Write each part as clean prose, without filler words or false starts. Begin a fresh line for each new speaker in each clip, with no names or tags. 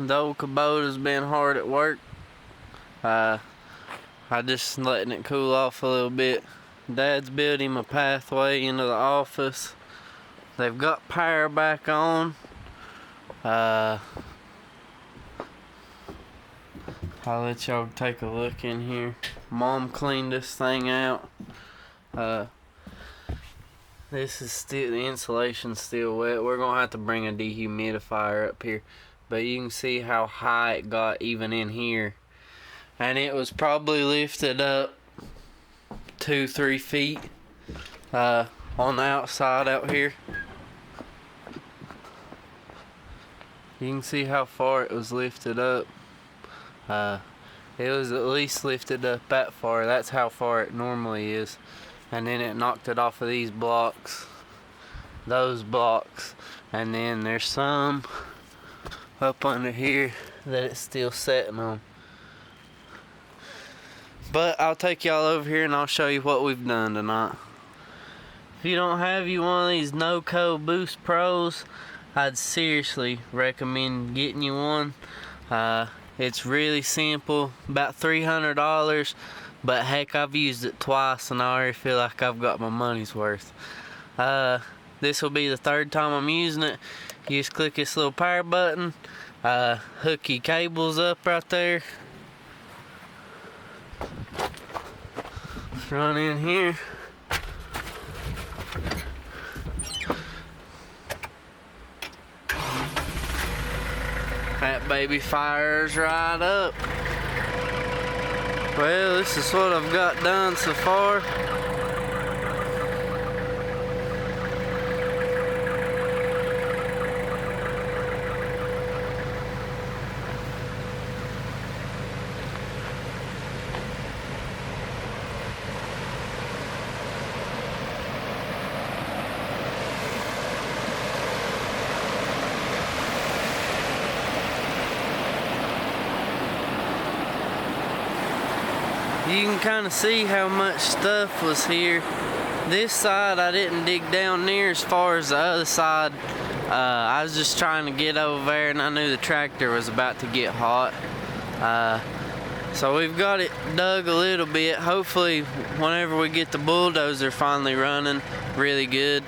The old Kubota's been hard at work. I just letting it cool off a little bit. Dad's built him a pathway into the office. They've got power back on. I'll let y'all take a look in here. Mom cleaned this thing out. This is still, the insulation's still wet. We're gonna have to bring a dehumidifier up here, but you can see how high it got even in here, and it was probably lifted up 2-3 feet on the outside out here. You can see how far it was lifted up. It was at least lifted up that far. That's how far it normally is. And then it knocked it off of these blocks, those blocks, and then there's some up under here that it's still sitting on. But I'll take y'all over here and I'll show you what we've done tonight. If you don't have you one of these NoCo Boost Pros, I'd seriously recommend getting you one. It's really simple, about $300. But heck, I've used it twice and I already feel like I've got my money's worth. This will be the third time I'm using it. You just click this little power button, hook your cables up right there. Run in here. That baby fires right up. Well, this is what I've got done so far. You can kind of see how much stuff was here. This side I didn't dig down near as far as the other side. I was just trying to get over there and I knew the tractor was about to get hot. So we've got it dug a little bit. Hopefully whenever we get the bulldozer finally running really good,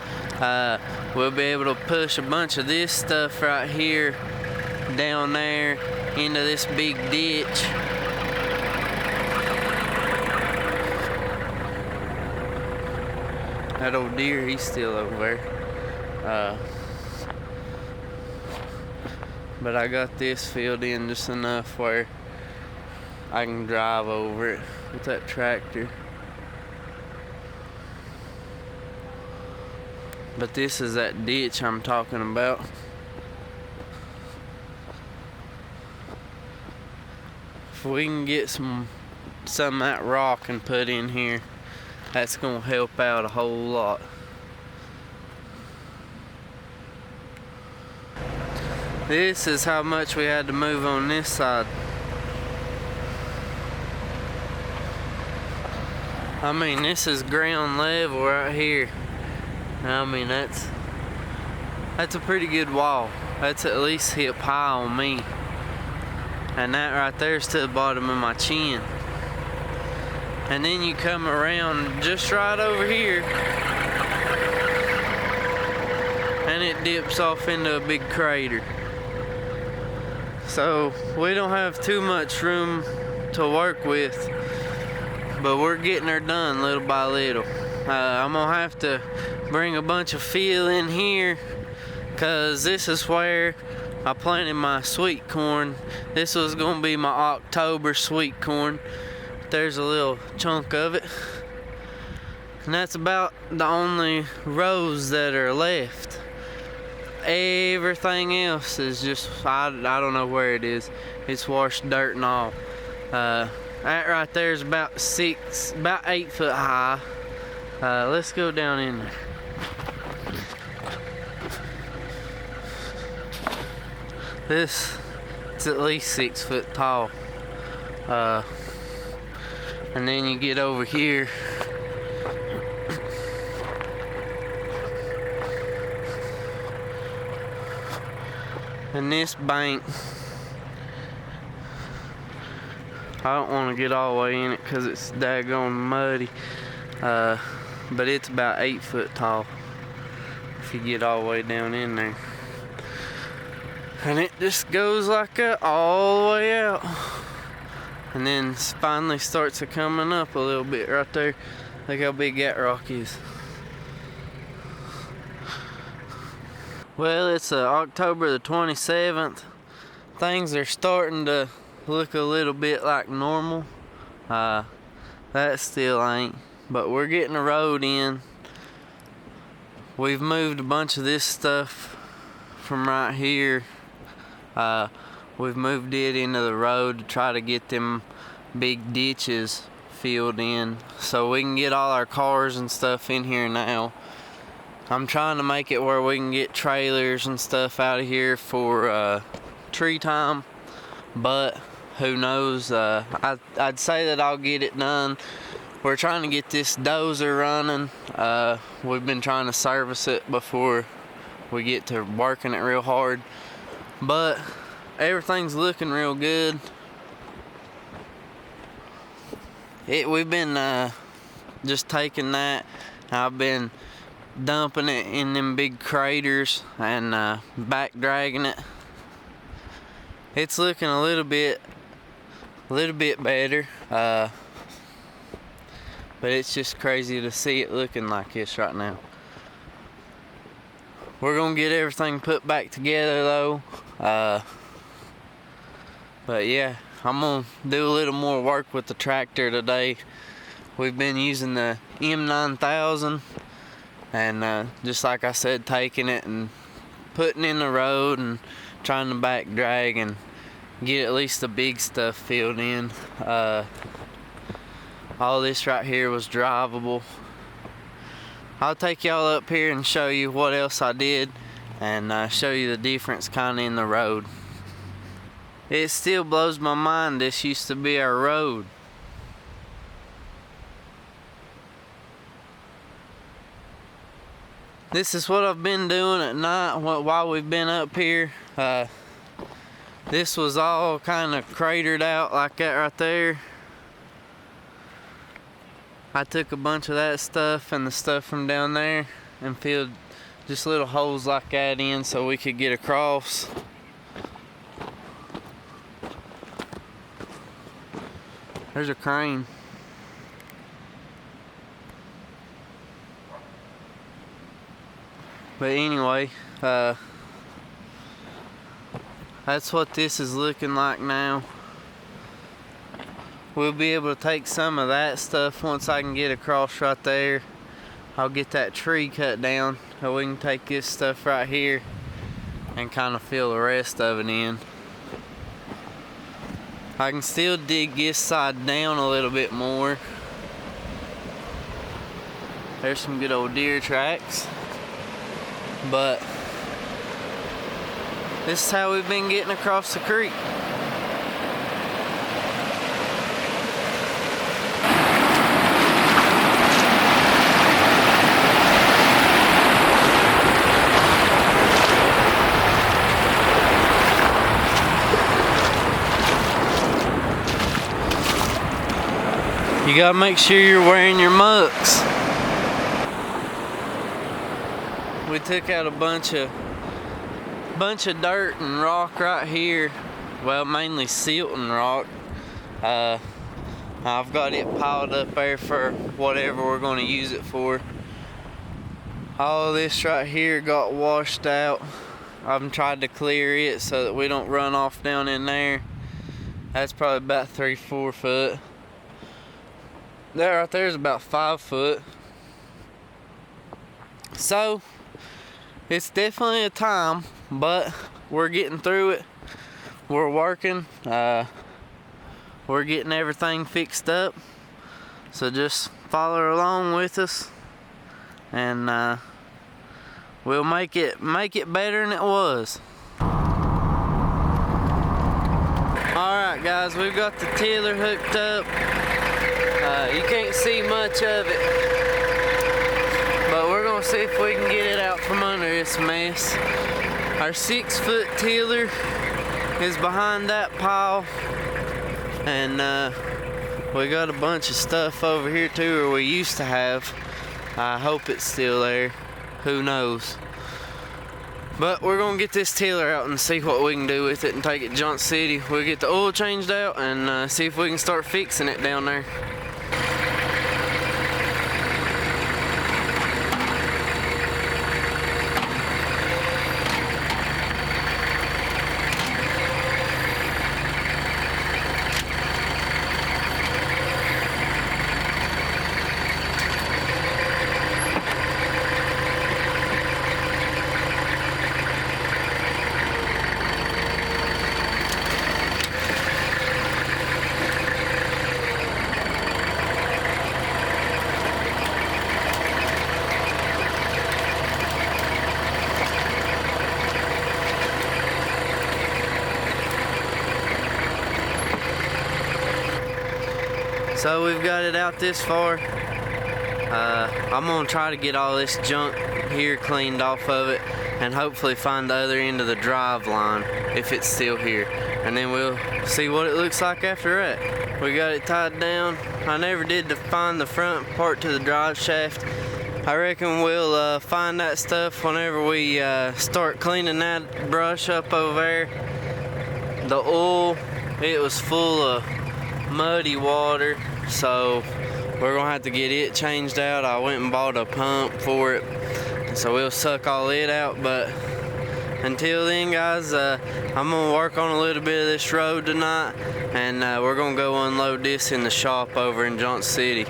we'll be able to push a bunch of this stuff right here down there into this big ditch. That old deer, he's still over there. But I got this filled in just enough where I can drive over it with that tractor. But this is that ditch I'm talking about. If we can get some of that rock and put in here, that's gonna help out a whole lot. This is how much we had to move on this side. I mean, this is ground level right here. I mean, that's a pretty good wall. That's at least hip high on me. And that right there is to the bottom of my chin. And then you come around just right over here and it dips off into a big crater. So we don't have too much room to work with, but we're getting her done little by little. I'm gonna have to bring a bunch of fill in here because this is where I planted my sweet corn. This was gonna be my October sweet corn. There's a little chunk of it, and that's about the only rows that are left. Everything else is just, I don't know where it is. It's washed dirt and all. That right there is about 8 foot high. Let's go down in there. This is at least 6 foot tall. And then you get over here and this bank I don't want to get all the way in it because it's daggone muddy. But it's about 8 foot tall if you get all the way down in there. And it just goes like that all the way out. And then finally starts to coming up a little bit right there. Look how big that rock is. Well, it's October the 27th. Things are starting to look a little bit like normal. That still ain't. But we're getting the road in. We've moved a bunch of this stuff from right here. We've moved it into the road to try to get them big ditches filled in so we can get all our cars and stuff in here now. I'm trying to make it where we can get trailers and stuff out of here for tree time, but who knows. I'd say that I'll get it done. We're trying to get this dozer running. We've been trying to service it before we get to working it real hard, but everything's looking real good. We've been just taking that. I've been dumping it in them big craters and back dragging it. It's looking a little bit better, but it's just crazy to see it looking like this right now. We're gonna get everything put back together though. But yeah, I'm gonna do a little more work with the tractor today. We've been using the M9000 and just like I said, taking it and putting in the road and trying to back drag and get at least the big stuff filled in. All this right here was drivable. I'll take y'all up here and show you what else I did and show you the difference kind of in the road. It still blows my mind this used to be our road. This is what I've been doing at night while we've been up here. This was all kind of cratered out like that right there. I took a bunch of that stuff and the stuff from down there and filled just little holes like that in so we could get across. There's a crane. But anyway, that's what this is looking like now. We'll be able to take some of that stuff once I can get across right there. I'll get that tree cut down so we can take this stuff right here and kind of fill the rest of it in. I can still dig this side down a little bit more. There's some good old deer tracks. But this is how we've been getting across the creek. You gotta make sure you're wearing your mucks. We took out a bunch of dirt and rock right here. Well, mainly silt and rock. I've got it piled up there for whatever we're gonna use it for. All this right here got washed out. I've tried to clear it so that we don't run off down in there. That's probably about 3-4 foot. That right there is about 5 foot. So it's definitely a time, but we're getting through it. We're working. We're getting everything fixed up. So just follow along with us, and we'll make it better than it was. All right, guys, we've got the tiller hooked up. You can't see much of it, but we're gonna see if we can get it out from under this mess. Our 6-foot tiller is behind that pile. And we got a bunch of stuff over here too, or we used to have. I hope it's still there. Who knows? But we're gonna get this tiller out and see what we can do with it and take it to Johnson City. We'll get the oil changed out and see if we can start fixing it down there. So we've got it out this far. I'm gonna try to get all this junk here cleaned off of it and hopefully find the other end of the drive line if it's still here, and then we'll see what it looks like after that. We got it tied down. I never did find the front part to the drive shaft. I reckon we'll find that stuff whenever we start cleaning that brush up over there. The oil, it was full of muddy water, so we're gonna have to get it changed out. I went and bought a pump for it, so we'll suck all it out. But until then, guys, I'm gonna work on a little bit of this road tonight, and we're gonna go unload this in the shop over in Johnson City.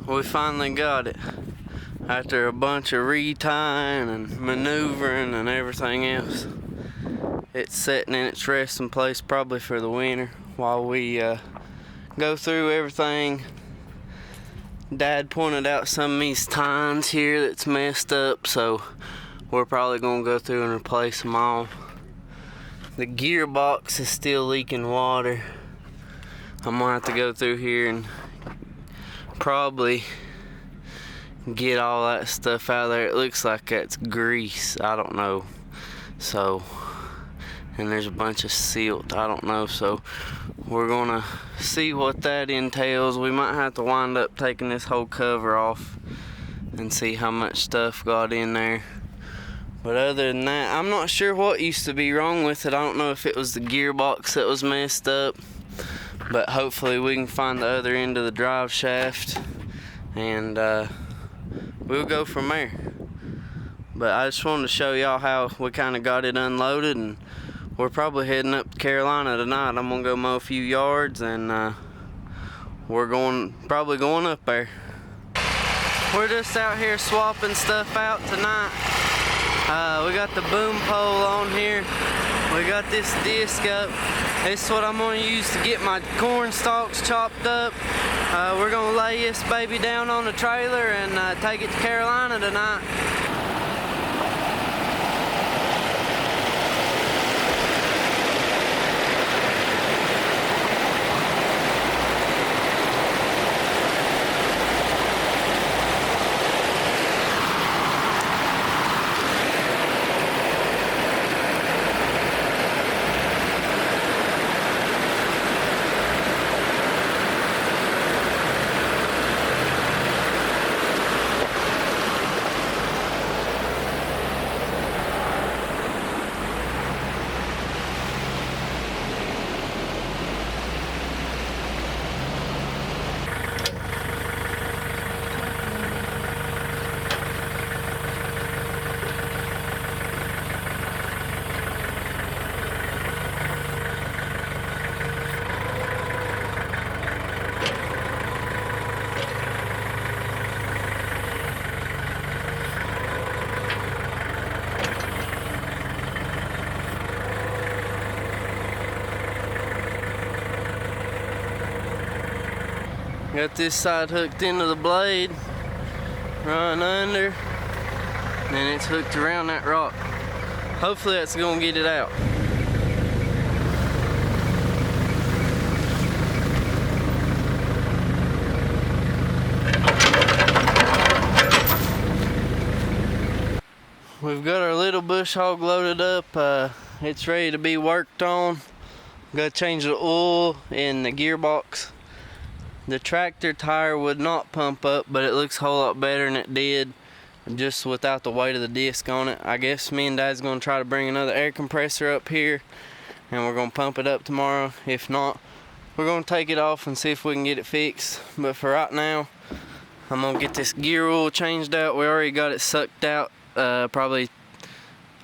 We finally got it. After a bunch of retying and maneuvering and everything else, it's sitting in its resting place probably for the winter while we go through everything. Dad pointed out some of these tines here that's messed up, so we're probably gonna go through and replace them all. The gearbox is still leaking water. I'm gonna have to go through here and probably get all that stuff out of there. It looks like that's grease, I don't know. So, and there's a bunch of silt, I don't know. So we're gonna see what that entails. We might have to wind up taking this whole cover off and see how much stuff got in there. But other than that, I'm not sure what used to be wrong with it. I don't know if it was the gearbox that was messed up, but hopefully we can find the other end of the drive shaft and we'll go from there. But I just wanted to show y'all how we kind of got it unloaded, and we're probably heading up to Carolina tonight. I'm gonna go mow a few yards, and we're probably going up there. We're just out here swapping stuff out tonight. We got the boom pole on here. We got this disc up. This is what I'm gonna use to get my corn stalks chopped up. We're gonna lay this baby down on the trailer and take it to Carolina tonight. Got this side hooked into the blade, right under, and then it's hooked around that rock. Hopefully that's gonna get it out. We've got our little bush hog loaded up. It's ready to be worked on. Got to change the oil in the gearbox. The tractor tire would not pump up, but it looks a whole lot better than it did just without the weight of the disc on it. I guess me and Dad's gonna try to bring another air compressor up here and we're gonna pump it up tomorrow. If not, we're gonna take it off and see if we can get it fixed. But for right now, I'm gonna get this gear oil changed out. We already got it sucked out probably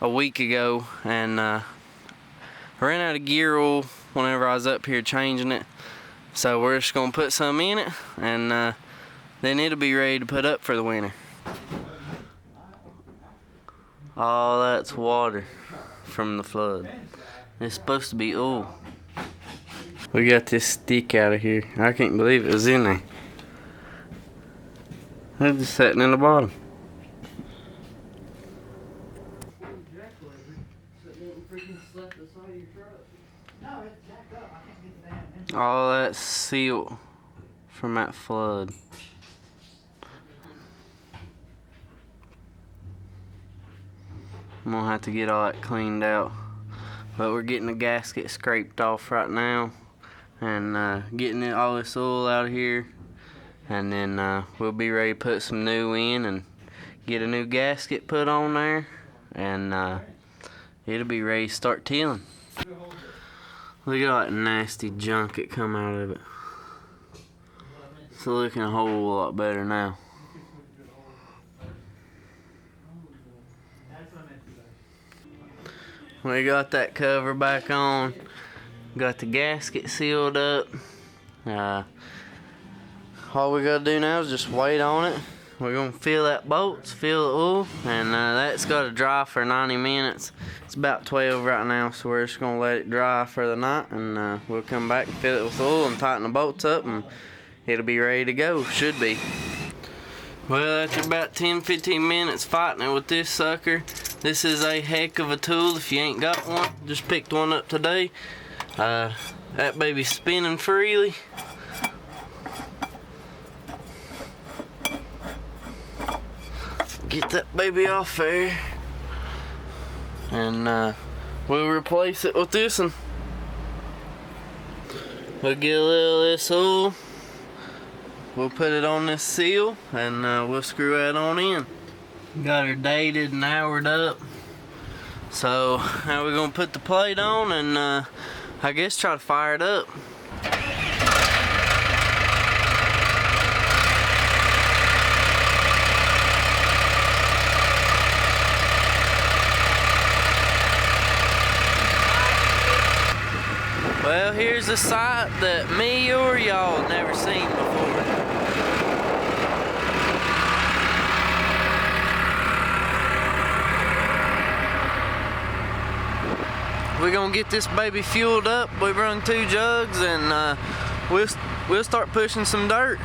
a week ago, and I ran out of gear oil whenever I was up here changing it. So we're just gonna put some in it, and then it'll be ready to put up for the winter. Oh, that's water from the flood. It's supposed to be oil. We got this stick out of here. I can't believe it was in there. It's just sitting in the bottom. All that silt from that flood. I'm gonna have to get all that cleaned out. But we're getting the gasket scraped off right now and getting all this oil out of here. And then we'll be ready to put some new in and get a new gasket put on there. And it'll be ready to start tilling. Look at all that nasty junk that come out of it. It's looking a whole lot better now. We got that cover back on. Got the gasket sealed up. All we gotta do now is just wait on it. We're gonna fill that bolts, fill the oil, and that's gotta dry for 90 minutes. It's about 12 right now, so we're just gonna let it dry for the night, and we'll come back and fill it with oil and tighten the bolts up, and it'll be ready to go, should be. Well, after about 10-15 minutes fighting it with this sucker, this is a heck of a tool. If you ain't got one, just picked one up today. That baby's spinning freely. Get that baby off there, and we'll replace it with this one. We'll get a little of this oil, we'll put it on this seal, and we'll screw that on in. Got her dated and houred up, so now we're gonna put the plate on and I guess try to fire it up. Well, here's a sight that me or y'all never seen before. we're gonna get this baby fueled up. We brung 2 jugs, and we'll start pushing some dirt.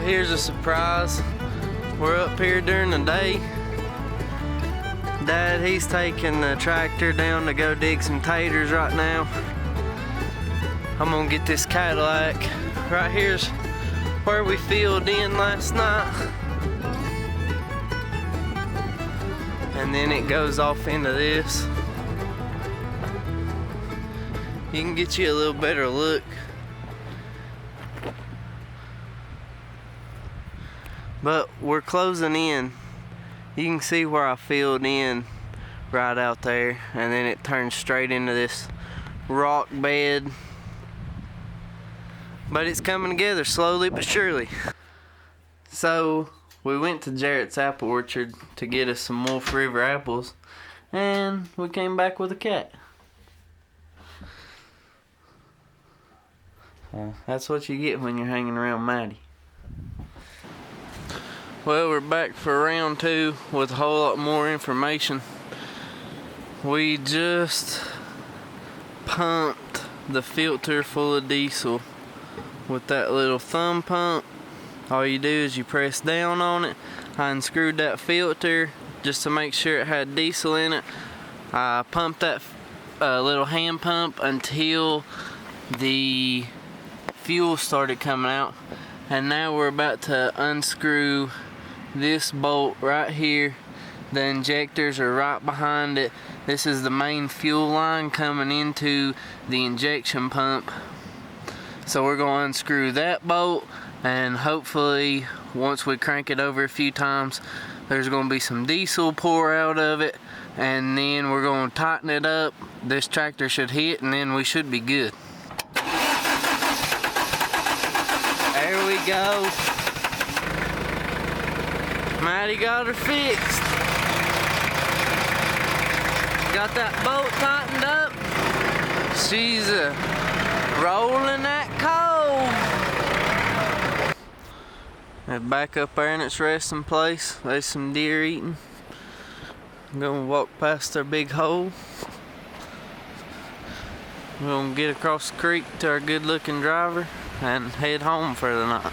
here's a surprise. We're up here during the day. Dad, he's taking the tractor down to go dig some taters right now. I'm gonna get this Cadillac. Right here's where we filled in last night. And then it goes off into this. You can get you a little better look. But we're closing in. You can see where I filled in right out there, and then it turns straight into this rock bed. But it's coming together slowly but surely. So we went to Jarrett's apple orchard to get us some Wolf River apples, and we came back with a cat. That's what you get when you're hanging around Maddie. Well, we're back for round 2 with a whole lot more information. We just pumped the filter full of diesel with that little thumb pump. All you do is you press down on it. I unscrewed that filter just to make sure it had diesel in it. I pumped that little hand pump until the fuel started coming out, and now we're about to unscrew this bolt right here. The injectors are right behind it. This is the main fuel line coming into the injection pump. So we're going to unscrew that bolt, and hopefully once we crank it over a few times, there's going to be some diesel pour out of it, and then we're going to tighten it up. This tractor should hit, and then we should be good. There we go. Maddie got her fixed. Got that bolt tightened up. She's rolling that coal. And back up there in its resting place. There's some deer eating. I'm gonna walk past their big hole. We're gonna get across the creek to our good looking driver and head home for the night.